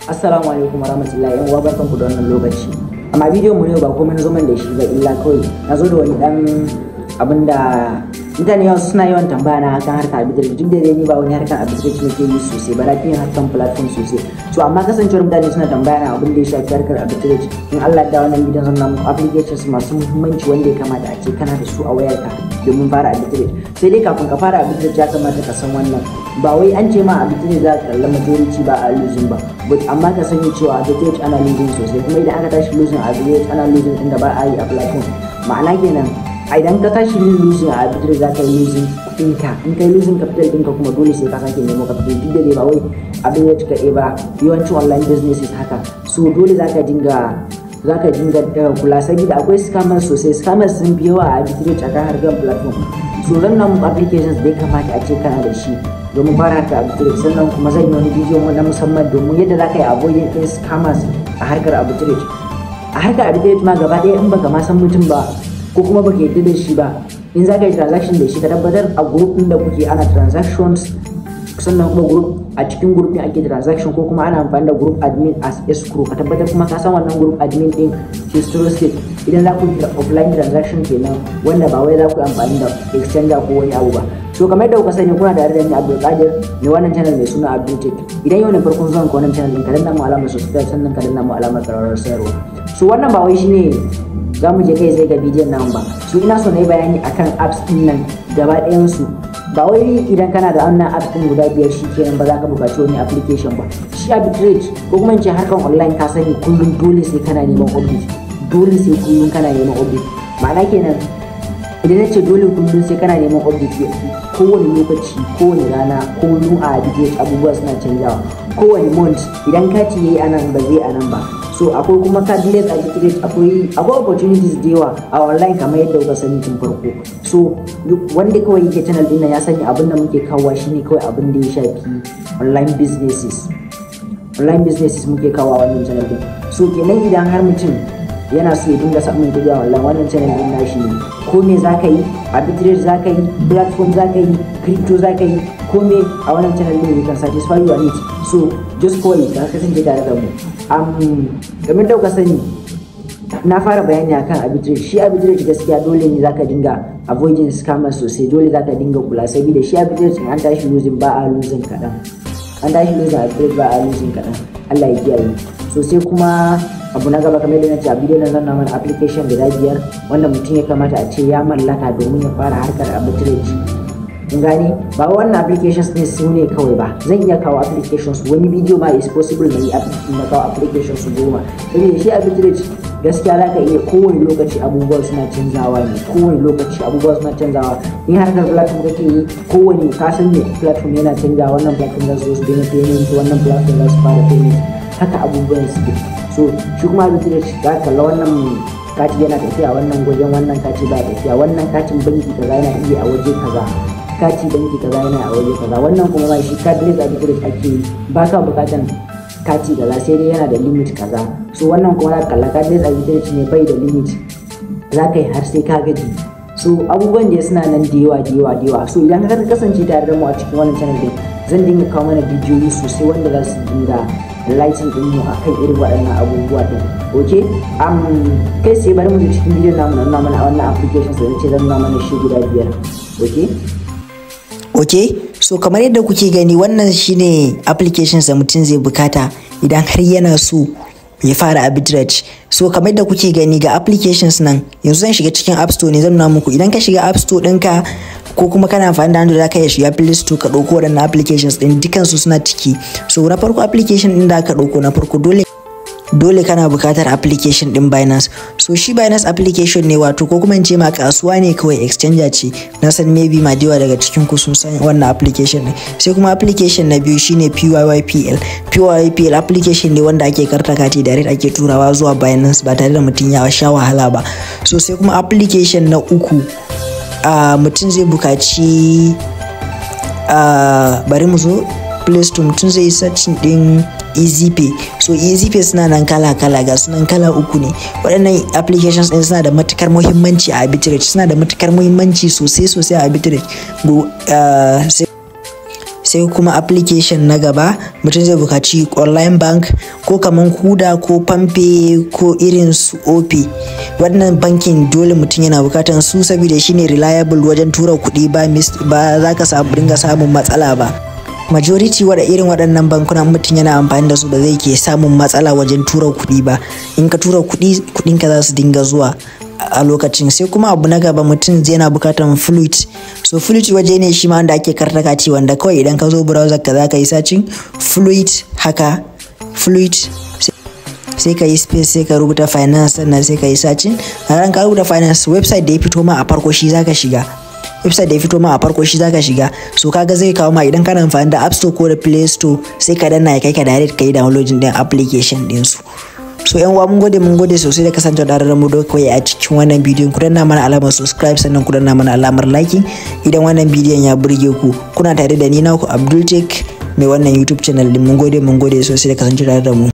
Assalamu alaikum warahmatullahi yan uwa, barkanku da wannan lokaci. Amma bidiyon mu ne ba komai na zo man da shi ba, illa kawai na zo da wani dan abinda mutane yau suna yawan tambaya na kan harkar arbitrage. Duk da dai ni ba wani harkar arbitrage nake yi sosai ba, na fi yin harkar platform sosai. So amma kasancewar mutane suna tambaya na abin da ya shafi harkar arbitrage, in Allah da wannan bidiyon zan nuna muku applications masu muhimmanci wanda ya kamata a ce kana da su a wayarka domin fara arbitrage. Sai dai kafin ka fara arbitrage ya kamata ka san wannan, ba wai an ce ma arbitrage za ka kalla majority ba a losing ba, but amma ka sani cewa arbitrage ana losing sosai, kuma idan aka tashi losing arbitrage ana losing inda ba a yi a platform. Ma'ana kenan idan ka tashi losing a arbitrage za ka yi losing ɗinka, in kai losing capital ɗinka kuma dole sai ka sake nemo capital. Duk da dai ba wai arbitrage kaɗai ba, yawancin online businesses haka, so dole za ka dinga kula, saboda akwai scammers sosai. Scammers sun fi yawa a arbitrage a kan harkar platform. So zan nan applications da ya kamata a ce kana da shi domin fara harkar arbitrage, sannan kuma zan yi wani bidiyo na musamman domin yadda za ka yi avoiding ɗin scammers a harkar arbitrage. A harkar arbitrage ma gaba ɗaya in baka ma san mutum ba ko kuma baka yadda da shi ba, in za ka yi transaction da shi ka tabbatar a group ɗin da kuke ana transactions, sannan kuma group a cikin group ɗin ake transaction, ko kuma ana amfani da group admin as escrow. Ka tabbatar kuma ka san wannan group admin ɗin is trusted idan za ku yi offline transaction kenan, wanda ba wai za ku yi amfani da exchanger ko wani abu ba. So kamar yadda kuka sani kuna da ni Abdulkadir ne wannan channel mai suna Abdultech. Idan yau ne farkon zuwan ka wannan channel din, ka danna mu alamar subscribe, sannan ka danna mu alamar ƙararrawar sayarwa. So wannan ba wai shine za mu je kai sai ga bidiyon nan ba. So ina so na yi bayani akan apps din nan gaba ɗayan su. Ba wai idan kana da wannan apps din guda 5 shi kenan ba za ka buƙaci wani application ba. Shi arbitrage ko kuma in ce harkan online ka sani kullum dole sai kana neman update. Dole sai kullum kana neman update. Ma'ana kenan idan na ce dole kullum sai kana neman update, kowane lokaci, kowane rana, kullum a arbitrage abubuwa suna canjawa. Kowane month idan kati yayi anan ba zai anan ba. So akwai kuma cardless arbitrage, akwai opportunities da yawa a online kamar yadda kuka sani tun farko. So wanda kawai yake channel din nan ya sani abin da muke kawo shine kawai abin da ya shafi online businesses. Online businesses muke kawo a wannan channel din. So kenan idan har mutum yana so ya dinga samun kuɗi a online, wannan channel din nashi ne. Ko me zaka yi, arbitrage zaka yi, platform zaka yi, crypto zaka yi, ko me a wannan channel din you can satisfy your needs. So just call it, ka kasance tare da mu. Game da kuka sani na fara bayani akan arbitrage. Shi arbitrage gaskiya dole ne zaka dinga avoiding scammers sosai, dole zaka dinga kula, saboda shi arbitrage in an tashi losing ba a losing kaɗan. An tashi losing arbitrage ba a losing kaɗan, Allah ya kiyaye. So sai kuma abu na gaba, kamar yadda na ce a bidiyon nan zan nuna mana application guda 5 wanda mutum ya kamata a ce ya mallaka domin ya fara harkar arbitrage. Kun gane, ba wannan applications ne su ne kawai ba, zan iya kawo applications, wani bidiyo ma is possible na yi na kawo applications 10. Saboda shi arbitrage gaskiya za ka iya kowane lokaci abubuwa suna canzawa ne, kowane lokaci abubuwa suna canzawa. In harkar platform kake yi, kowane ka san ne platform yana canzawa, wannan platform za su daina payment, wannan platform za su fara payment, haka abubuwan suke. So shi kuma arbitrage za ka kalla wannan kati yana tafiya wannan wajen, wannan kati ba tafiya, wannan katin banki kaza yana iya a waje kaza, kati banki kaza yana a waje kaza, wannan kuma ba shi cardless arbitrage ake yi, ba ka bukatan kati kaza sai dai yana da limit kaza. So wannan kuma za ka kalla cardless arbitrage ne bai da limit, za ka yi har sai ka gaji. So abubuwan da suna nan da yawa. So idan ka kasance tare da mu a cikin wannan channel din, zan dinga kawo mana bidiyoyi sosai wanda za su dinga lighting din mu akan irin waɗannan abubuwa din. Okay, kai sai bari mu je cikin bidiyon namu na mana a wannan application sai ce zan nuna mana shi guda 5. Okay, so kamar yadda kuke gani wannan shine applications da mutum zai bukata idan har yana so ya fara arbitrage. So kamar yadda kuke gani ga applications nan, yanzu zan shiga cikin app store ne, zan nuna muku. Idan ka shiga app store ɗinka ko kuma kana amfani da Android, zaka iya shiga Play Store ka ɗauko waɗannan applications ɗin, dukansu suna ciki. So na farko application ɗin da aka ɗauko na farko dole kana buƙatar application ɗin Binance. So shi Binance application ne, wato ko kuma in ce ma kasuwa ne kawai, exchanger ce. Na san maybe ma dewa daga cikin ku sun san wannan application ne. Sai kuma application na biyu shine PYYPL. PYYPL application ne wanda ake karta kati direct ake turawa zuwa Binance ba tare da mutum ya sha wahala ba. So sai kuma application na uku, mutum zai buƙaci bari mu zo Play Store, mutum zai yi searching din EasyPay. So EasyPay suna nan kala ga sunan kala 3 ne. Waɗannan applications din suna da matukar muhimmanci a arbitrage, suna da matukar muhimmanci sosai a arbitrage. sai kuma application na gaba mutum zai bukaci online bank ko kaman kuda ko pampe ko irin su OP. Wannan bankin dole mutum yana bukatan su saboda shine reliable wajen tura kuɗi ba za ka dinga samun matsala ba. Majority irin waɗannan bankunan mutum yana amfani da su ba zai ke samun matsala wajen tura kuɗi ba. In ka tura kuɗinka za su dinga zuwa a lokacin. Sai kuma abu na gaba mutum zai na bukatan fluid. So fluid waje ne shi ma wanda ake karta kati wanda kawai idan ka zo browser ka za ka yi searching fluid haka fluid sai ka yi space sai ka rubuta finance sannan sai ka yi searching. A ran ka rubuta finance website da ya fito ma a farko shi zaka shiga. So kaga zai kawo ma idan kana amfani da App Store ko da Play Store sai ka danna ya kai ka direct kai downloading din application din su. So yan uwa mun gode sosai da kasancewa tare da mu da kai a cikin wannan bidiyon. Ku danna mana alamar subscribe sannan ku danna mana alamar liking idan wannan bidiyon ya burge ku. Kuna tare da ni naku Abdul Tech mai wannan YouTube channel din. Mun gode sosai da kasancewa tare da mu.